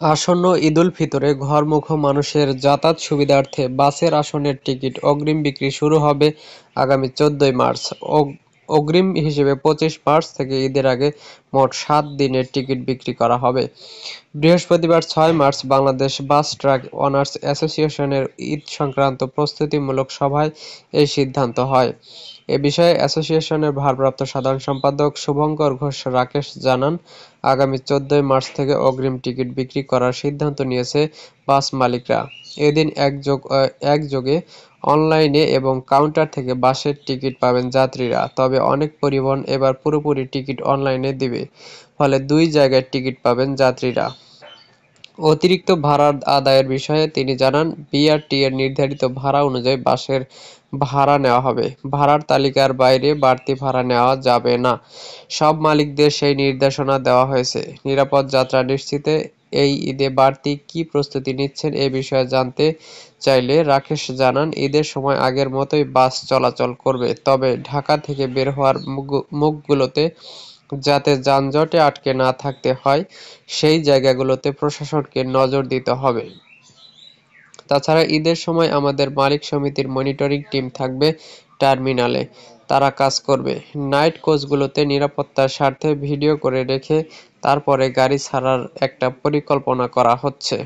আসন্ন ঈদুল ফিতরে ঘরমুখো মানুষের যাতায়াত সুবিধার্থে বাসের আসনের টিকিট অগ্রিম বিক্রি শুরু হবে আগামী ১৪ই মার্চ। অগ্রিম হিসেবে ২৫ মার্চ থেকে ঈদের আগে মোট ৭ দিনের টিকিট বিক্রি করা হবে। বৃহস্পতিবার ৬ March Bangladesh bus truck owners অ্যাসোসিয়েশনের ঈদ সংক্রান্ত প্রস্তুতিমূলক সভায় এই সিদ্ধান্ত হয়। এ বিষয়ে অ্যাসোসিয়েশনের ভারপ্রাপ্ত সাধারণ সম্পাদক শুভঙ্কর ঘোষ রাকেশ জানান, আগামী ১৪ই মার্চ থেকে অগ্রিম টিকিট বিক্রি করার সিদ্ধান্ত নিয়েছে বাস মালিকরা। এদিন একযোগে অনলাইনে এবং কাউন্টার থেকে বাসের টিকিট পাবেন যাত্রীরা। তবে অনেক পরিবহন এবার পুরোপুরি টিকিট অনলাইনে দিবে, ফলে ২ জায়গায় টিকিট পাবেন যাত্রীরা। অতিরিক্ত ভাড়া আদায়ের বিষয়ে তিনি জানান, বিআরটি-এর নির্ধারিত ভাড়া অনুযায়ী বাসের ভাড়া নেওয়া হবে। ভাড়ার তালিকার বাইরে বাড়তি ভাড়া নেওয়া যাবে না। সব মালিকদের সেই নির্দেশনা দেওয়া হয়েছে। নিরাপদ যাত্রা নিশ্চিতে এই ঈদে বাড়তি কী প্রস্তুতি নিচ্ছেন এ বিষয়ে জানতে চাইলে রাকেশ জানান, ঈদের সময় আগের মতোই বাস চলাচল করবে। তবে ঢাকা থেকে বের হওয়ার মুখগুলোতে যাতে যানজটে আটকে না থাকতে হয়, সেই জায়গাগুলোতে প্রশাসনকে নজর দিতে হবে। তাছাড়া ঈদের সময় আমাদের মালিক সমিতির মনিটরিং টিম থাকবে টার্মিনালে, তারা কাজ করবে। নাইট কোচগুলোতে নিরাপত্তার স্বার্থে ভিডিও করে রেখে তারপরে গাড়ি ছাড়ার একটা পরিকল্পনা করা হচ্ছে।